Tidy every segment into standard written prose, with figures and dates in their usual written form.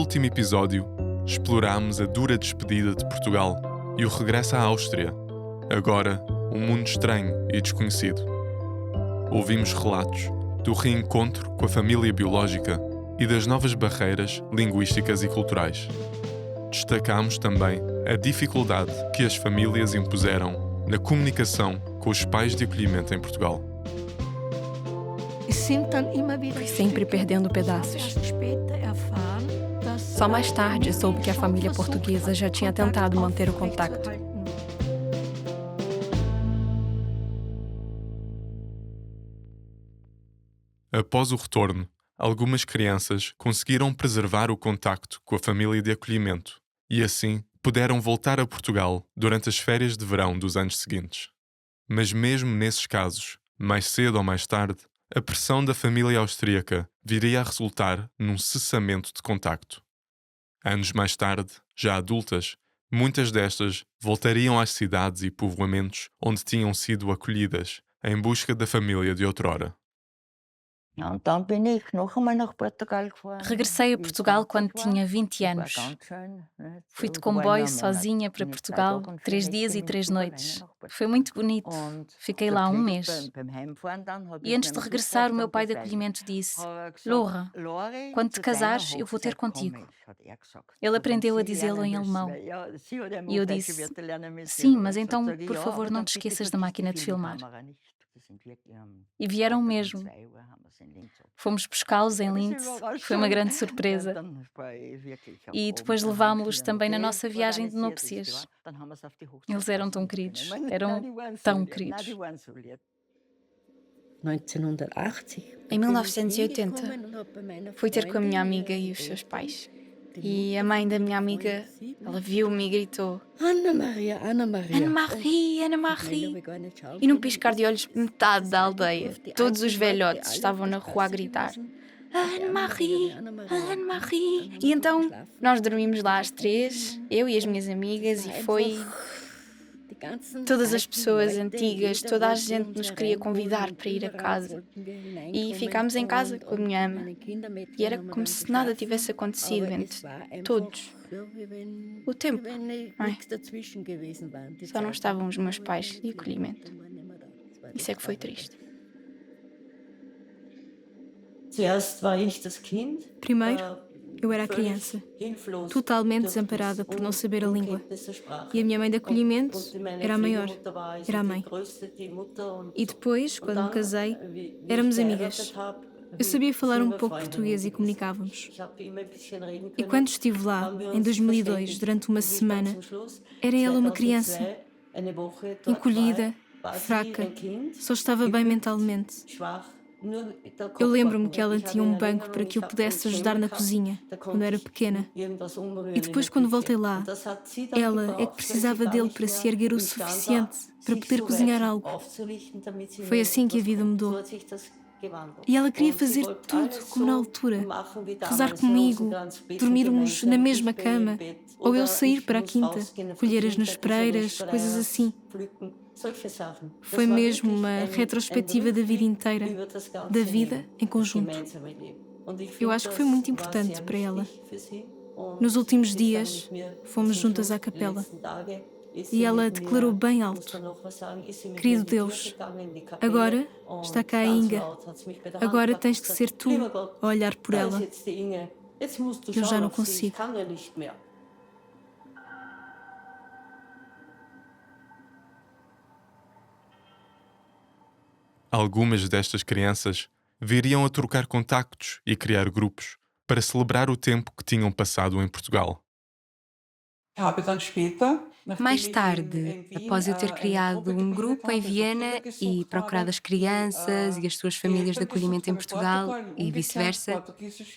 último episódio, explorámos a dura despedida de Portugal e o regresso à Áustria. Agora, um mundo estranho e desconhecido. Ouvimos relatos do reencontro com a família biológica e das novas barreiras linguísticas e culturais. Destacámos também a dificuldade que as famílias impuseram na comunicação com os pais de acolhimento em Portugal. Fui sempre perdendo pedaços. Só mais tarde soube que a família portuguesa já tinha tentado manter o contacto. Após o retorno, algumas crianças conseguiram preservar o contacto com a família de acolhimento e, assim, puderam voltar a Portugal durante as férias de verão dos anos seguintes. Mas mesmo nesses casos, mais cedo ou mais tarde, a pressão da família austríaca viria a resultar num cessamento de contacto. Anos mais tarde, já adultas, muitas destas voltariam às cidades e povoamentos onde tinham sido acolhidas, em busca da família de outrora. Regressei a Portugal quando tinha 20 anos. Fui de comboio sozinha para Portugal, 3 dias e 3 noites. Foi muito bonito. Fiquei lá um mês. E antes de regressar, o meu pai de acolhimento disse: Laura, quando te casares, eu vou ter contigo. Ele aprendeu a dizê-lo em alemão. E eu disse: sim, mas então, por favor, não te esqueças da máquina de filmar. E vieram mesmo. Fomos pescá-los em Linz, foi uma grande surpresa. E depois levámo-los também na nossa viagem de núpcias. Eles eram tão queridos, eram tão queridos. Em 1980, fui ter com a minha amiga e os seus pais. E a mãe da minha amiga, ela viu-me e gritou: Anna-Maria. Anne-Marie, Anne-Marie. E num piscar de olhos, metade da aldeia, todos os velhotes estavam na rua a gritar: Anne-Marie, Anne-Marie. E então nós dormimos lá às 3, eu e as minhas amigas, e foi... Todas as pessoas antigas, toda a gente nos queria convidar para ir a casa. E ficámos em casa com a minha ama. E era como se nada tivesse acontecido entre todos. O tempo, não é? Só não estavam os meus pais de acolhimento. Isso é que foi triste. Primeiro, eu era a criança, totalmente desamparada por não saber a língua. E a minha mãe de acolhimento era a maior, era a mãe. E depois, quando me casei, éramos amigas. Eu sabia falar um pouco português e comunicávamos. E quando estive lá, em 2002, durante uma semana, era ela uma criança, encolhida, fraca, só estava bem mentalmente. Eu lembro-me que ela tinha um banco para que eu pudesse ajudar na cozinha, quando era pequena. E depois, quando voltei lá, ela é que precisava dele para se erguer o suficiente para poder cozinhar algo. Foi assim que a vida mudou. E ela queria fazer tudo como na altura. Rezar comigo, dormirmos na mesma cama, ou eu sair para a quinta, colher as nespereiras, coisas assim. Foi mesmo uma retrospectiva da vida inteira, da vida em conjunto. Eu acho que foi muito importante para ela. Nos últimos dias, fomos juntas à capela. E ela declarou bem alto: Querido Deus, agora está cá a Inga. Agora tens que ser tu a olhar por ela. Eu já não consigo. Algumas destas crianças viriam a trocar contactos e criar grupos para celebrar o tempo que tinham passado em Portugal. Mais tarde, após eu ter criado um grupo em Viena e procurado as crianças e as suas famílias de acolhimento em Portugal e vice-versa,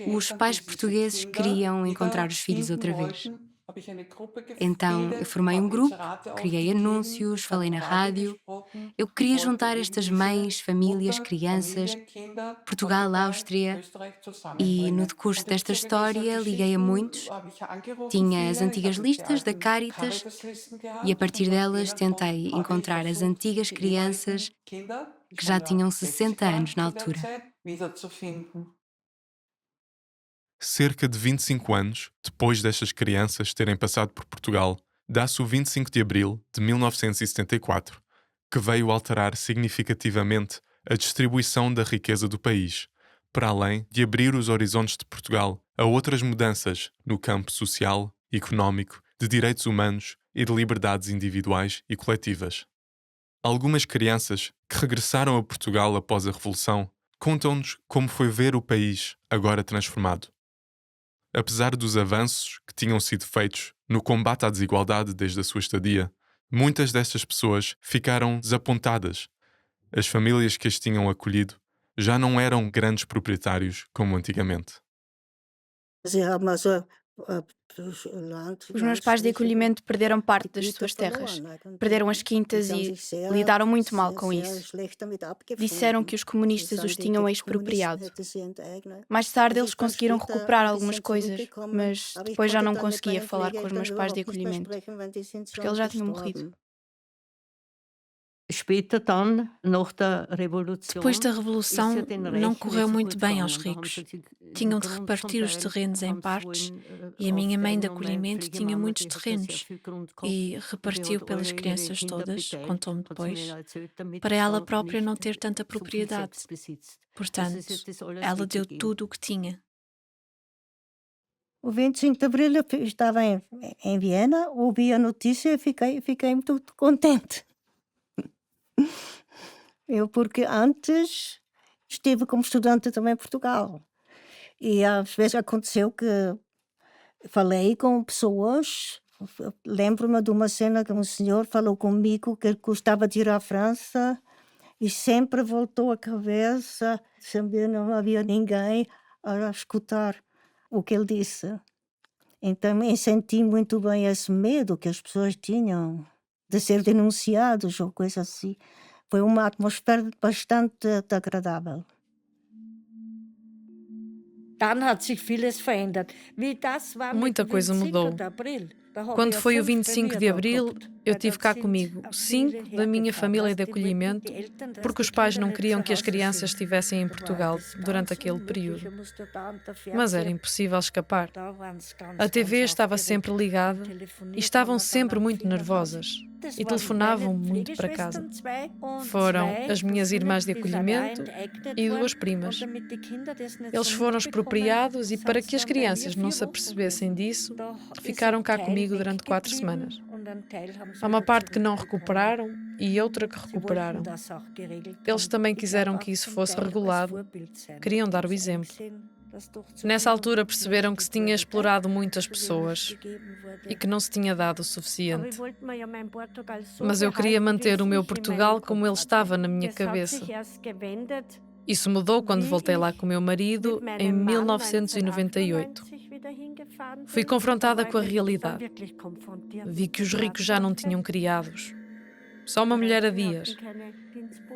os pais portugueses queriam encontrar os filhos outra vez. Então, eu formei um grupo, criei anúncios, falei na rádio. Eu queria juntar estas mães, famílias, crianças, Portugal, Áustria, e no decurso desta história liguei a muitos. Tinha as antigas listas da Caritas e a partir delas tentei encontrar as antigas crianças que já tinham 60 anos na altura. cerca de 25 anos depois destas crianças terem passado por Portugal, dá-se o 25 de abril de 1974, que veio alterar significativamente a distribuição da riqueza do país, para além de abrir os horizontes de Portugal a outras mudanças no campo social, económico, de direitos humanos e de liberdades individuais e coletivas. Algumas crianças que regressaram a Portugal após a Revolução contam-nos como foi ver o país agora transformado. Apesar dos avanços que tinham sido feitos no combate à desigualdade desde a sua estadia, muitas destas pessoas ficaram desapontadas. As famílias que as tinham acolhido já não eram grandes proprietários como antigamente. Os meus pais de acolhimento perderam parte das suas terras, perderam as quintas e lidaram muito mal com isso. Disseram que os comunistas os tinham expropriado. Mais tarde eles conseguiram recuperar algumas coisas, mas depois já não conseguia falar com os meus pais de acolhimento, porque eles já tinham morrido. Depois da Revolução, não correu muito bem aos ricos. Tinham de repartir os terrenos em partes e a minha mãe de acolhimento tinha muitos terrenos e repartiu pelas crianças todas, contou-me depois, para ela própria não ter tanta propriedade. Portanto, ela deu tudo o que tinha. O 25 de Abril eu estava em Viena, ouvi a notícia e fiquei muito contente. Porque antes estive como estudante também em Portugal. E às vezes aconteceu que falei com pessoas. Lembro-me de uma cena que um senhor falou comigo que gostava de ir à França e sempre voltou a cabeça, sempre não havia ninguém a escutar o que ele disse. Então eu senti muito bem esse medo que as pessoas tinham de ser denunciados ou coisa assim. Foi uma atmosfera bastante agradável. Muita coisa mudou. Quando foi o 25 de Abril, eu tive cá comigo 5 da minha família de acolhimento, porque os pais não queriam que as crianças estivessem em Portugal durante aquele período. Mas era impossível escapar. A TV estava sempre ligada e estavam sempre muito nervosas e telefonavam muito para casa. Foram as minhas irmãs de acolhimento e 2 primas. Eles foram expropriados e, para que as crianças não se apercebessem disso, ficaram cá comigo durante 4 semanas. Há uma parte que não recuperaram e outra que recuperaram. Eles também quiseram que isso fosse regulado, queriam dar o exemplo. Nessa altura perceberam que se tinha explorado muitas pessoas e que não se tinha dado o suficiente. Mas eu queria manter o meu Portugal como ele estava na minha cabeça. Isso mudou quando voltei lá com o meu marido em 1998. Fui confrontada com a realidade. Vi que os ricos já não tinham criados. Só uma mulher a dias.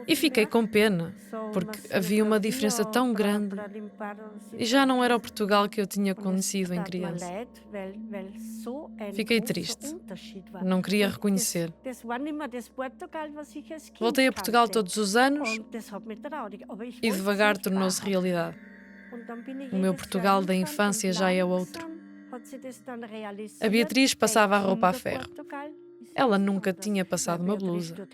E fiquei com pena, porque havia uma diferença tão grande e já não era o Portugal que eu tinha conhecido em criança. Fiquei triste. Não queria reconhecer. Voltei a Portugal todos os anos e devagar tornou-se realidade. O meu Portugal da infância já é outro. A Beatriz passava a roupa a ferro. Ela nunca tinha passado uma blusa.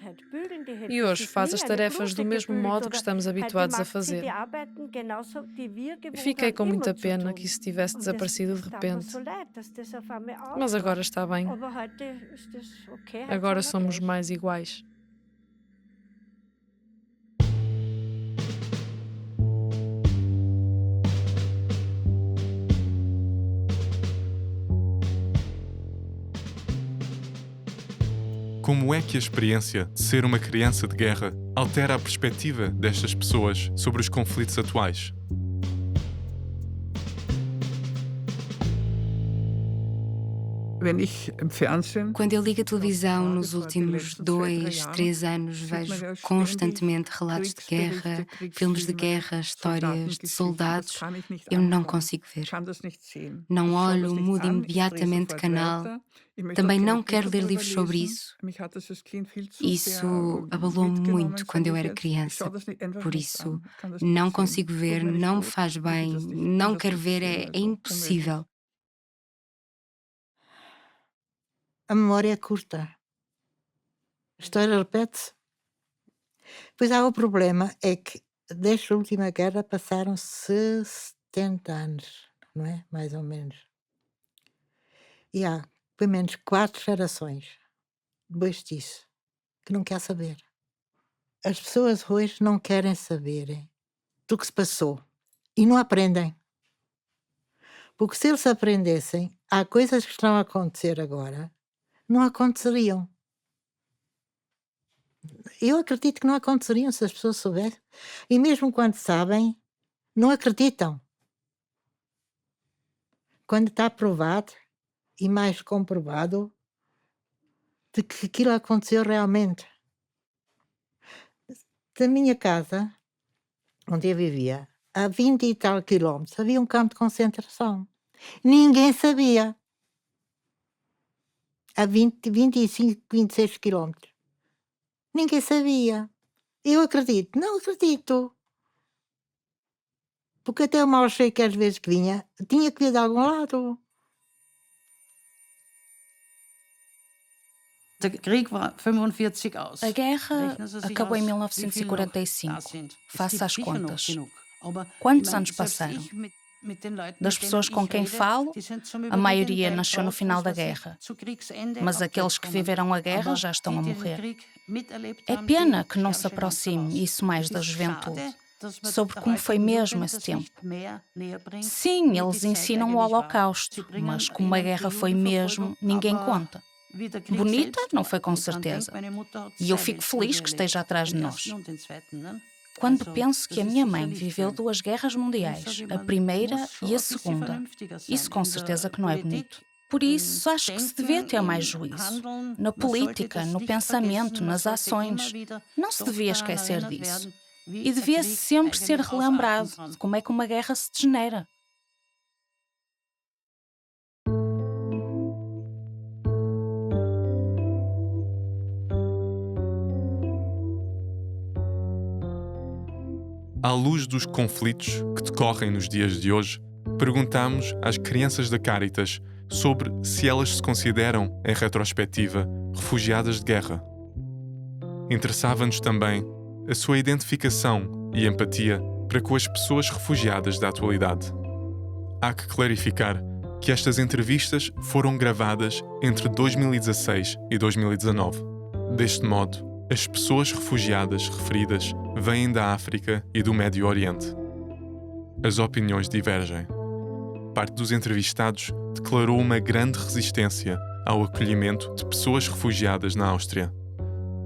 E hoje faz as tarefas do mesmo modo que estamos habituados a fazer. Fiquei com muita pena que isso tivesse desaparecido de repente. Mas agora está bem. Agora somos mais iguais. Como é que a experiência de ser uma criança de guerra altera a perspectiva destas pessoas sobre os conflitos atuais? Quando eu ligo a televisão nos últimos 2, 3 anos, vejo constantemente relatos de guerra, filmes de guerra, histórias de soldados. Eu não consigo ver. Não olho, mudo imediatamente de canal. Também não quero ler livros sobre isso. Isso abalou-me muito quando eu era criança. Por isso, não consigo ver, não me faz bem, não quero ver, é impossível. A memória é curta. A história repete-se. Pois há o problema, é que desde a última guerra passaram-se 70 anos, não é? Mais ou menos. E há pelo menos 4 gerações depois disso que não quer saber. As pessoas hoje não querem saber do que se passou e não aprendem. Porque se eles aprendessem, há coisas que estão a acontecer agora, não aconteceriam. Eu acredito que não aconteceriam se as pessoas soubessem. E mesmo quando sabem, não acreditam. Quando está provado e mais comprovado de que aquilo aconteceu realmente. Da minha casa, onde eu vivia, a 20 e tal quilómetros, havia um campo de concentração. Ninguém sabia. A 25, 26 quilómetros. Ninguém sabia. Eu acredito. Não acredito. Porque até o mau cheiro que às vezes que vinha, tinha que vir de algum lado. A guerra acabou em 1945. Faça as contas. Quantos anos passaram? Das pessoas com quem falo, a maioria nasceu no final da guerra. Mas aqueles que viveram a guerra já estão a morrer. É pena que não se aproxime isso mais da juventude, sobre como foi mesmo esse tempo. Sim, eles ensinam o Holocausto, mas como a guerra foi mesmo, ninguém conta. Bonita não foi com certeza. E eu fico feliz que esteja atrás de nós. Quando penso que a minha mãe viveu 2 guerras mundiais, a primeira e a segunda, isso com certeza que não é bonito. Por isso, acho que se devia ter mais juízo. Na política, no pensamento, nas ações. Não se devia esquecer disso. E devia sempre ser relembrado de como é que uma guerra se degenera. À luz dos conflitos que decorrem nos dias de hoje, perguntamos às crianças da Cáritas sobre se elas se consideram, em retrospectiva, refugiadas de guerra. Interessava-nos também a sua identificação e empatia para com as pessoas refugiadas da atualidade. Há que clarificar que estas entrevistas foram gravadas entre 2016 e 2019. Deste modo, as pessoas refugiadas referidas vêm da África e do Médio Oriente. As opiniões divergem. Parte dos entrevistados declarou uma grande resistência ao acolhimento de pessoas refugiadas na Áustria.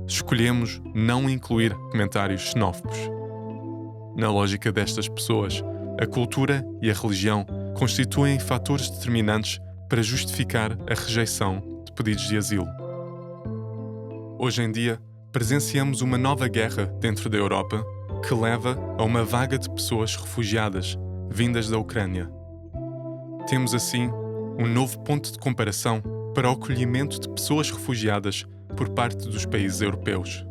Escolhemos não incluir comentários xenófobos. Na lógica destas pessoas, a cultura e a religião constituem fatores determinantes para justificar a rejeição de pedidos de asilo. Hoje em dia, presenciamos uma nova guerra dentro da Europa que leva a uma vaga de pessoas refugiadas vindas da Ucrânia. Temos, assim, um novo ponto de comparação para o acolhimento de pessoas refugiadas por parte dos países europeus.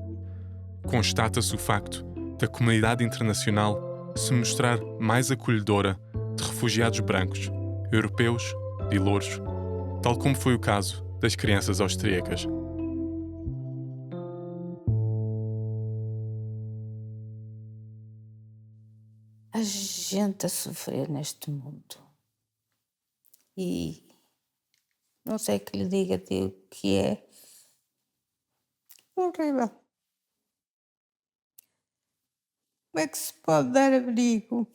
Constata-se o facto da comunidade internacional se mostrar mais acolhedora de refugiados brancos, europeus e louros, tal como foi o caso das crianças austríacas. Há gente a sofrer neste mundo. E não sei que lhe diga o que é horrível. Como é que se pode dar abrigo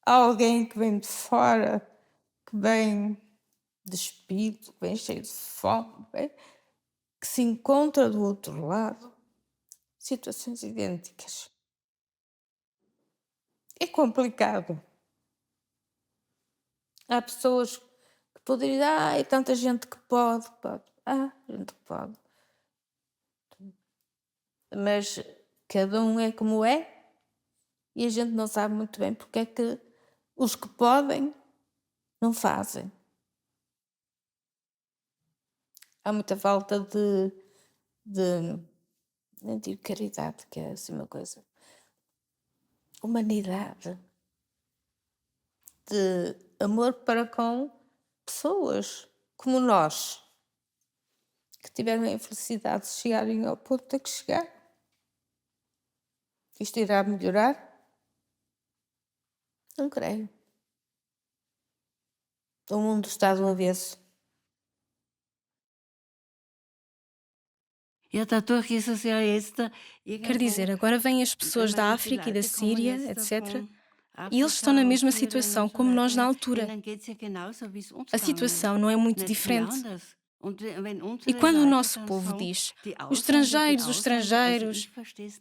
a alguém que vem de fora, que vem despido, que vem cheio de fome, que se encontra do outro lado? Situações idênticas. É complicado. Há pessoas que poderia dizer, é tanta gente que pode. Gente que pode. Mas cada um é como é e a gente não sabe muito bem porque é que os que podem não fazem. Há muita falta não digo caridade, que é assim uma coisa, humanidade, de amor para com pessoas como nós, que tiveram a infelicidade de chegarem ao ponto a que chegar. Isto irá melhorar? Não creio. O mundo está do avesso. Quer dizer, agora vêm as pessoas da África e da Síria, etc. E eles estão na mesma situação como nós na altura. A situação não é muito diferente. E quando o nosso povo diz os estrangeiros,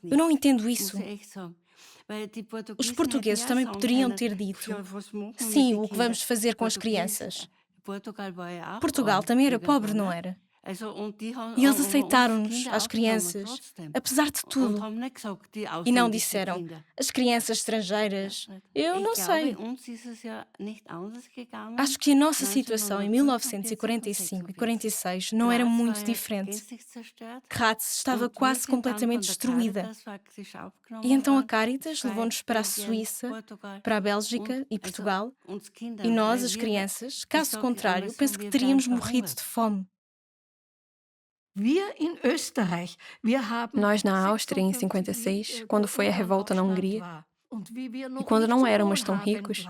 eu não entendo isso. Os portugueses também poderiam ter dito: sim, o que vamos fazer com as crianças? Portugal também era pobre, não era? E eles aceitaram-nos, às crianças, apesar de tudo. E não disseram, as crianças estrangeiras. Eu não sei. Acho que a nossa situação em 1945 e 46 não era muito diferente. Graz estava quase completamente destruída. E então a Caritas levou-nos para a Suíça, para a Bélgica e Portugal. E nós, as crianças, caso contrário, penso que teríamos morrido de fome. Nós na Áustria, em 56, quando foi a revolta na Hungria, e quando não éramos tão ricos,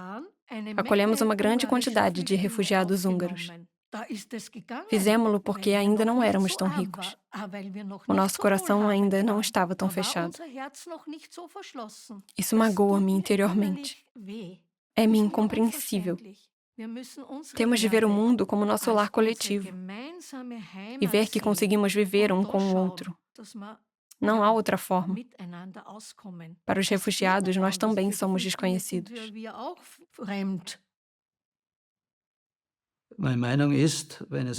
acolhemos uma grande quantidade de refugiados húngaros. Fizemos-lo porque ainda não éramos tão ricos. O nosso coração ainda não estava tão fechado. Isso magoa-me interiormente. É-me incompreensível. Temos de ver o mundo como nosso lar coletivo e ver que conseguimos viver um com o outro. Não há outra forma. Para os refugiados, nós também somos desconhecidos.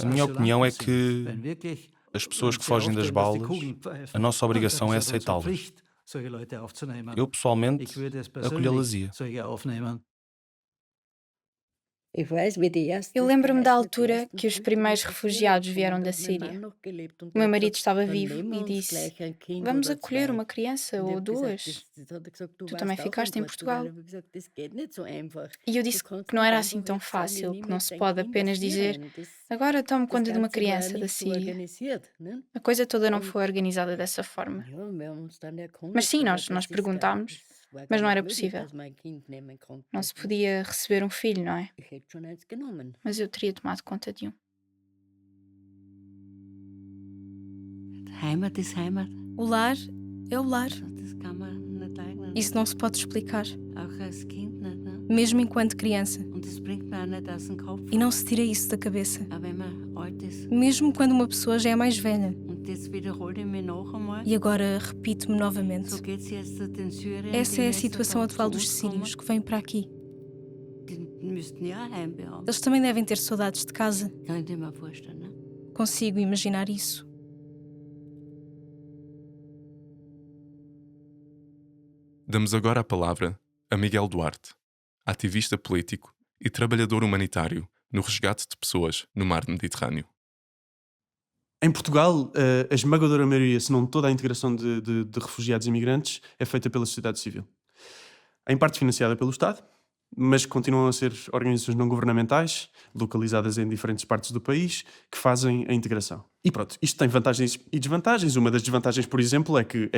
A minha opinião é que as pessoas que fogem das balas, a nossa obrigação é aceitá-las. Eu, pessoalmente, acolhê-las-ia. Eu lembro-me da altura que os primeiros refugiados vieram da Síria. O meu marido estava vivo e disse: vamos acolher uma criança ou duas. Tu também ficaste em Portugal. E eu disse que não era assim tão fácil, que não se pode apenas dizer: agora tomo conta de uma criança da Síria. A coisa toda não foi organizada dessa forma. Mas sim, nós perguntámos, mas não era possível. Não se podia receber um filho, não é? Mas eu teria tomado conta de um. O lar é o lar. Isso não se pode explicar. Mesmo enquanto criança. E não se tira isso da cabeça. Mesmo quando uma pessoa já é mais velha. E agora repito-me novamente. Essa é a situação atual dos sírios que vêm para aqui. Eles também devem ter saudades de casa. Consigo imaginar isso. Damos agora a palavra a Miguel Duarte, ativista político e trabalhador humanitário no resgate de pessoas no mar Mediterrâneo. Em Portugal, a esmagadora maioria, se não toda a integração de refugiados e imigrantes é feita pela sociedade civil. Em parte financiada pelo Estado, mas continuam a ser organizações não governamentais, localizadas em diferentes partes do país, que fazem a integração. E pronto, isto tem vantagens e desvantagens. Uma das desvantagens, por exemplo, é que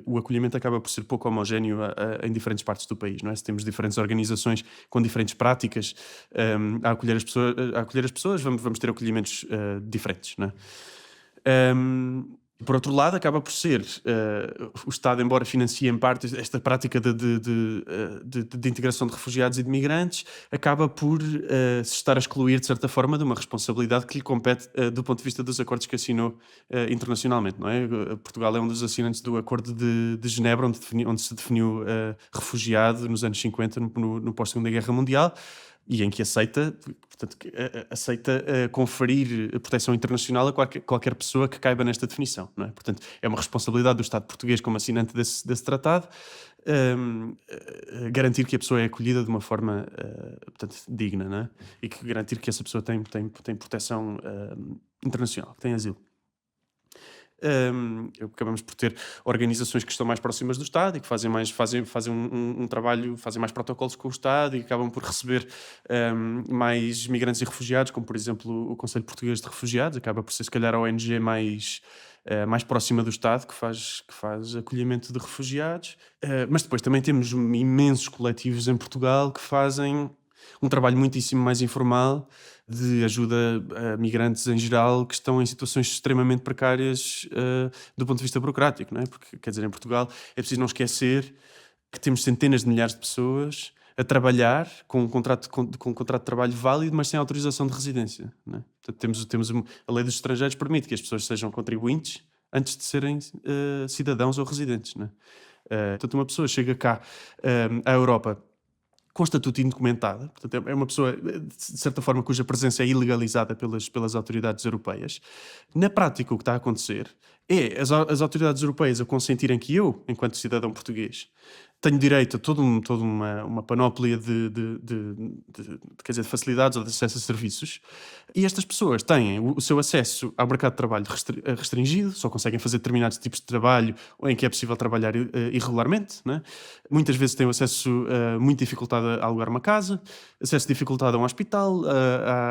o acolhimento acaba por ser pouco homogéneo em diferentes partes do país, não é? Se temos diferentes organizações com diferentes práticas a acolher as pessoas, vamos ter acolhimentos diferentes, não é? Por outro lado, acaba por ser o Estado, embora financie em parte esta prática de integração de refugiados e de migrantes, acaba por se estar a excluir, de certa forma, de uma responsabilidade que lhe compete do ponto de vista dos acordos que assinou internacionalmente, não é? Portugal é um dos assinantes do Acordo de Genebra, onde se definiu refugiado nos anos 50, no pós-Segunda Guerra Mundial. e em que aceita, portanto, aceita conferir proteção internacional a qualquer pessoa que caiba nesta definição, não é? Portanto, é uma responsabilidade do Estado português como assinante desse tratado garantir que a pessoa é acolhida de uma forma portanto, digna, não é? E que garantir que essa pessoa tem proteção internacional, que tem asilo. Acabamos por ter organizações que estão mais próximas do Estado e que fazem um trabalho, fazem mais protocolos com o Estado e acabam por receber mais migrantes e refugiados, como por exemplo o Conselho Português de Refugiados, acaba por ser se calhar a ONG mais próxima do Estado que faz acolhimento de refugiados, mas depois também temos imensos coletivos em Portugal que fazem um trabalho muitíssimo mais informal de ajuda a migrantes em geral que estão em situações extremamente precárias do ponto de vista burocrático, não é? Porque, quer dizer, em Portugal é preciso não esquecer que temos centenas de milhares de pessoas a trabalhar com um contrato de trabalho válido, mas sem autorização de residência, não é? Portanto, temos a lei dos estrangeiros permite que as pessoas sejam contribuintes antes de serem cidadãos ou residentes, não é? Portanto, uma pessoa chega cá à Europa com estatuto indocumentado, portanto é uma pessoa, de certa forma, cuja presença é ilegalizada pelas autoridades europeias. Na prática, o que está a acontecer é as autoridades europeias a consentirem que eu, enquanto cidadão português, tenho direito a toda uma panóplia quer dizer, de facilidades ou de acesso a serviços, e estas pessoas têm o seu acesso ao mercado de trabalho restringido, só conseguem fazer determinados tipos de trabalho ou em que é possível trabalhar irregularmente, né? Muitas vezes têm o acesso muito dificultado a alugar uma casa, acesso dificultado a um hospital,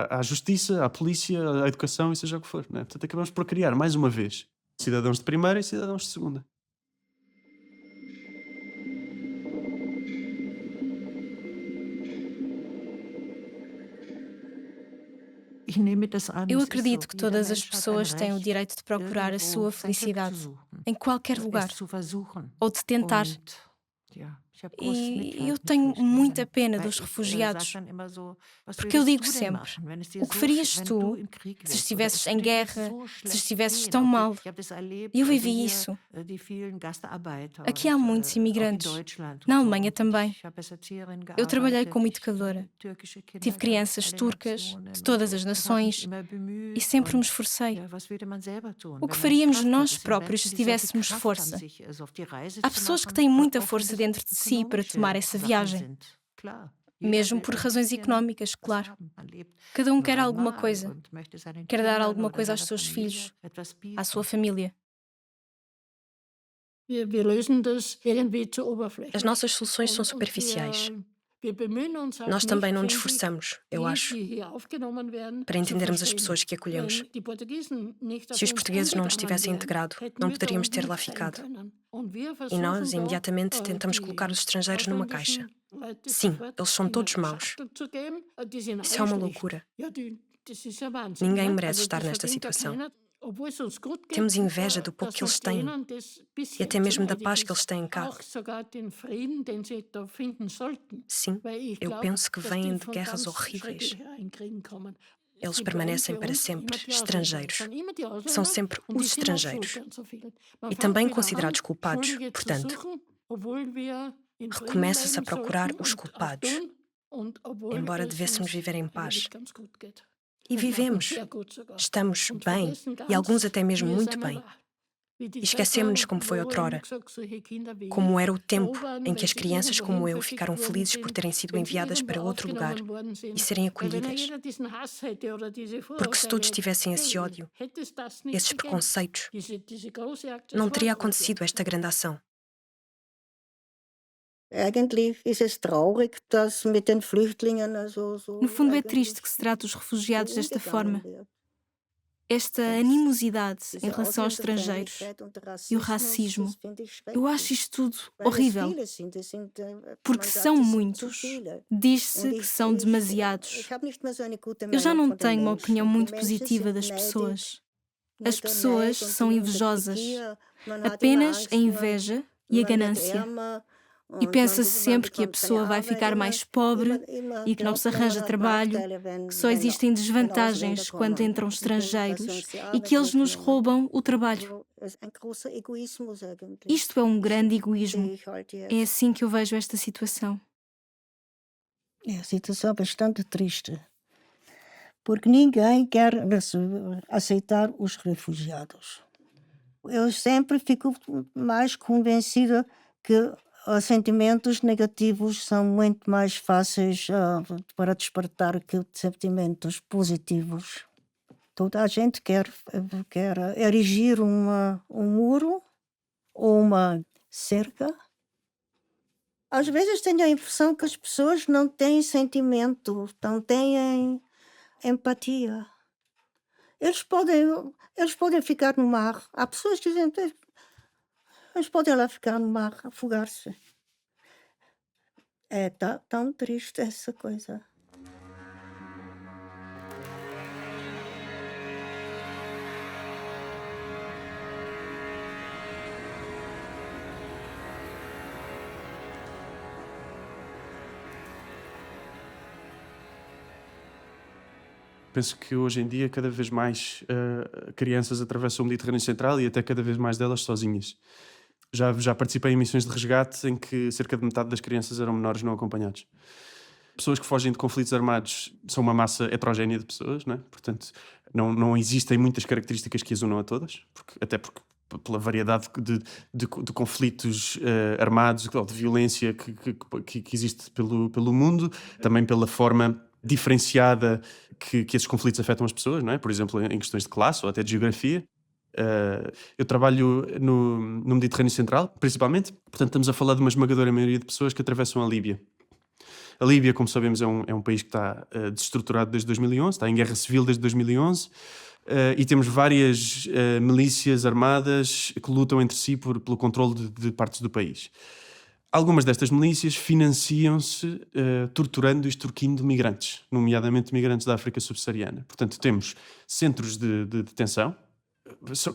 à justiça, à polícia, à educação e seja o que for, né? Portanto, acabamos por criar, mais uma vez, cidadãos de primeira e cidadãos de segunda. Eu acredito que todas as pessoas têm o direito de procurar a sua felicidade em qualquer lugar, ou de tentar. E eu tenho muita pena dos refugiados, porque eu digo sempre: o que farias tu se estivesses em guerra, se estivesses tão mal? E eu vivi isso. Aqui há muitos imigrantes, na Alemanha também. Eu trabalhei como educadora, tive crianças turcas, de todas as nações, e sempre me esforcei. O que faríamos nós próprios se tivéssemos força? Há pessoas que têm muita força dentro de si para tomar essa viagem, mesmo por razões económicas, claro. Cada um quer alguma coisa, quer dar alguma coisa aos seus filhos, à sua família. As nossas soluções são superficiais. Nós também não nos esforçamos, eu acho, para entendermos as pessoas que acolhemos. Se os portugueses não nos tivessem integrado, não poderíamos ter lá ficado. E nós, imediatamente, tentamos colocar os estrangeiros numa caixa. Sim, eles são todos maus. Isso é uma loucura. Ninguém merece estar nesta situação. Temos inveja do pouco que eles têm e até mesmo da paz que eles têm cá. Sim, eu penso que vêm de guerras horríveis. Eles permanecem para sempre estrangeiros. São sempre os estrangeiros. E também considerados culpados. Portanto, recomeça-se a procurar os culpados, embora devêssemos viver em paz. E vivemos. Estamos bem, e alguns até mesmo muito bem. E esquecemos-nos como foi outrora, como era o tempo em que as crianças como eu ficaram felizes por terem sido enviadas para outro lugar e serem acolhidas. Porque se todos tivessem esse ódio, esses preconceitos, não teria acontecido esta grande ação. No fundo, é triste que se trate os refugiados desta forma. Esta animosidade em relação aos estrangeiros e o racismo. Eu acho isto tudo horrível. Porque são muitos. Diz-se que são demasiados. Eu já não tenho uma opinião muito positiva das pessoas. As pessoas são invejosas. Apenas a inveja e a ganância. E pensa-se sempre que a pessoa vai ficar mais pobre e que não se arranja trabalho, que só existem desvantagens quando entram estrangeiros e que eles nos roubam o trabalho. Isto é um grande egoísmo. É assim que eu vejo esta situação. É a situação bastante triste, porque ninguém quer aceitar os refugiados. Eu sempre fico mais convencida que os sentimentos negativos são muito mais fáceis para despertar que sentimentos positivos. Toda a gente quer erigir um muro ou uma cerca. Às vezes tenho a impressão que as pessoas não têm sentimento, não têm empatia. Eles podem ficar no mar. Há pessoas que dizem que eles podem lá ficar no mar, afogar-se. É tão triste essa coisa. Penso que hoje em dia cada vez mais crianças atravessam o Mediterrâneo Central e até cada vez mais delas sozinhas. Já participei em missões de resgate em que cerca de metade das crianças eram menores não acompanhados. Pessoas que fogem de conflitos armados são uma massa heterogénea de pessoas, não é? Portanto, não existem muitas características que as unam a todas, até porque pela variedade de conflitos armados ou de violência que existe pelo mundo, também pela forma diferenciada que esses conflitos afetam as pessoas, não é? Por exemplo, em questões de classe ou até de geografia. Eu trabalho no Mediterrâneo Central, principalmente. Portanto, estamos a falar de uma esmagadora maioria de pessoas que atravessam a Líbia. A Líbia, como sabemos, é um país que está desestruturado desde 2011, está em guerra civil desde 2011, e temos várias milícias armadas que lutam entre si pelo controle de partes do país. Algumas destas milícias financiam-se torturando e extorquindo migrantes, nomeadamente migrantes da África subsaariana. Portanto, temos centros de detenção,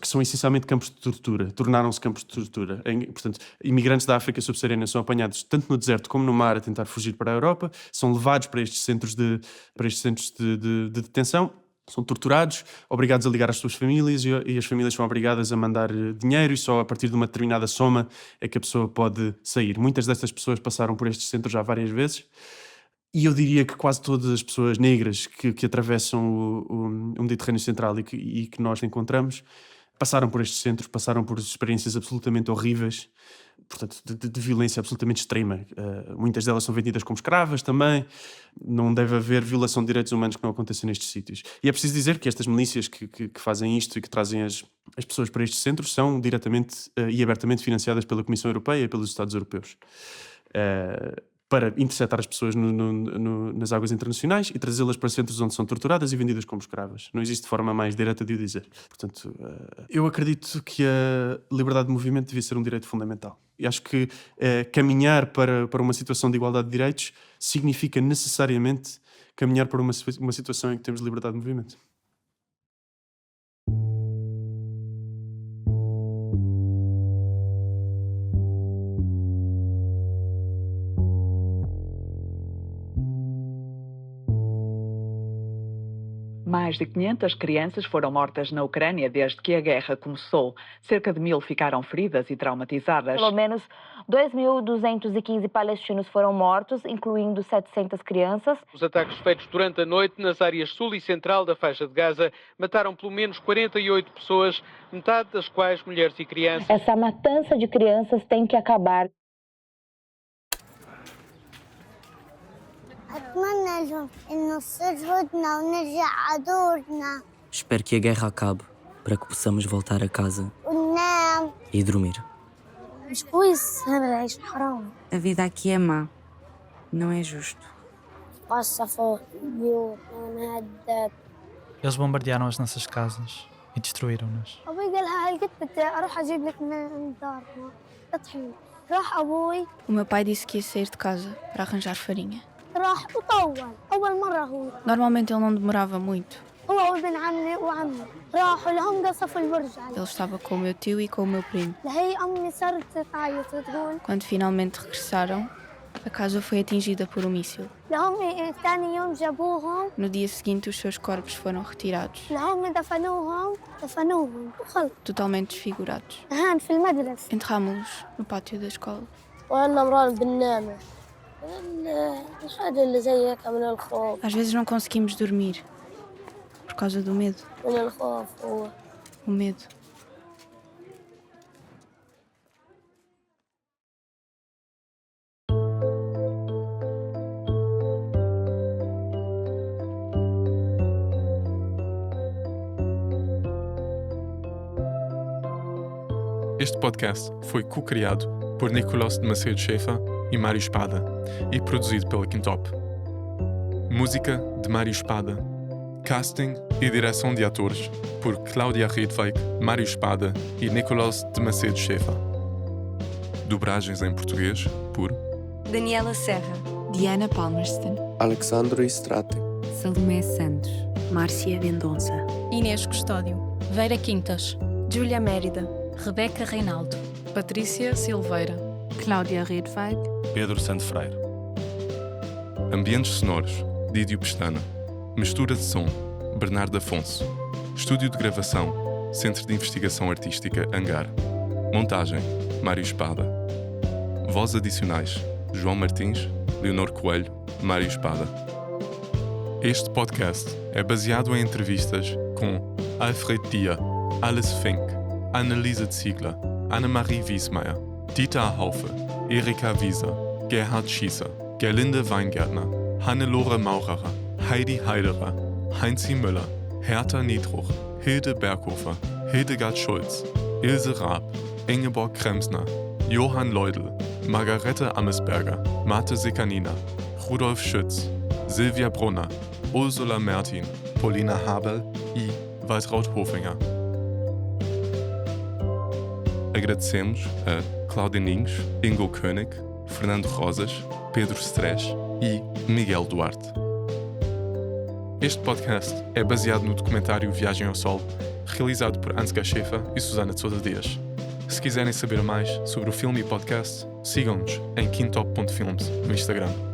que são essencialmente campos de tortura, tornaram-se campos de tortura. Portanto, imigrantes da África subsaariana são apanhados tanto no deserto como no mar a tentar fugir para a Europa, são levados para estes centros de detenção, são torturados, obrigados a ligar às suas famílias e as famílias são obrigadas a mandar dinheiro e só a partir de uma determinada soma é que a pessoa pode sair. Muitas destas pessoas passaram por estes centros já várias vezes e eu diria que quase todas as pessoas negras que atravessam o Mediterrâneo Central e que nós encontramos passaram por estes centros, passaram por experiências absolutamente horríveis, portanto, de violência absolutamente extrema. Muitas delas são vendidas como escravas também. Não deve haver violação de direitos humanos que não aconteça nestes sítios. E é preciso dizer que estas milícias que fazem isto e que trazem as pessoas para estes centros são diretamente e abertamente financiadas pela Comissão Europeia e pelos Estados Europeus. Para interceptar as pessoas nas águas internacionais e trazê-las para centros onde são torturadas e vendidas como escravas. Não existe forma mais direta de o dizer. Portanto, eu acredito que a liberdade de movimento devia ser um direito fundamental. E acho que caminhar para uma situação de igualdade de direitos significa necessariamente caminhar para uma situação em que temos liberdade de movimento. Mais de 500 crianças foram mortas na Ucrânia desde que a guerra começou. Cerca de 1.000 ficaram feridas e traumatizadas. Pelo menos 2.215 palestinos foram mortos, incluindo 700 crianças. Os ataques feitos durante a noite nas áreas sul e central da faixa de Gaza mataram pelo menos 48 pessoas, metade das quais mulheres e crianças. Essa matança de crianças tem que acabar. Espero que a guerra acabe, para que possamos voltar a casa e dormir. A vida aqui é má. Não é justo. Eles bombardearam as nossas casas e destruíram-nas. O meu pai disse que ia sair de casa para arranjar farinha. Normalmente ele não demorava muito. Ele estava com o meu tio e com o meu primo. Quando finalmente regressaram, a casa foi atingida por um míssil. No dia seguinte, os seus corpos foram retirados, totalmente desfigurados. Enterrámos-los no pátio da escola. Às vezes não conseguimos dormir por causa do medo. O medo. Este podcast foi co-criado por Nicolás de Macedo Schaefer e Mário Espada e produzido pela Quintop. Música de Mário Espada. Casting e direção de atores por Cláudia Riedweig, Mário Espada e Nicolás de Macedo Schaefer. Dobragens em português por Daniela Serra, Diana Palmerston, Alexandre Strate, Salomé Santos, Márcia Mendonça, Inês Custódio, Vera Quintas, Júlia Mérida, Rebeca Reinaldo, Patrícia Silveira, Cláudia Riedweig, Pedro Santo Freire. Ambientes sonoros, Dídio Pestana. Mistura de som, Bernardo Afonso. Estúdio de gravação, Centro de Investigação Artística Hangar. Montagem, Mário Espada. Voz adicionais, João Martins, Leonor Coelho, Mário Espada. Este podcast é baseado em entrevistas com Alfred Dia, Alice Fink, Anneliese Ziegler, Annemarie Wiesmeier, Dieter Haufe, Erika Wieser, Gerhard Schießer, Gerlinde Weingärtner, Hannelore Maurerer, Heidi Heiderer, Heinzi Müller, Hertha Niedruch, Hilde Berghofer, Hildegard Schulz, Ilse Raab, Ingeborg Kremsner, Johann Leudl, Margarete Amesberger, Marte Sekanina, Rudolf Schütz, Silvia Brunner, Ursula Mertin, Paulina Habel e Waltraud Hofinger. Agradecemos a Cláudia Ninhos, Ingo König, Fernando Rosas, Pedro Stresch e Miguel Duarte. Este podcast é baseado no documentário Viagem ao Sol, realizado por Ansgar Schäfer e Susana de Sousa Dias. Se quiserem saber mais sobre o filme e podcast, sigam-nos em quintop.filmes no Instagram.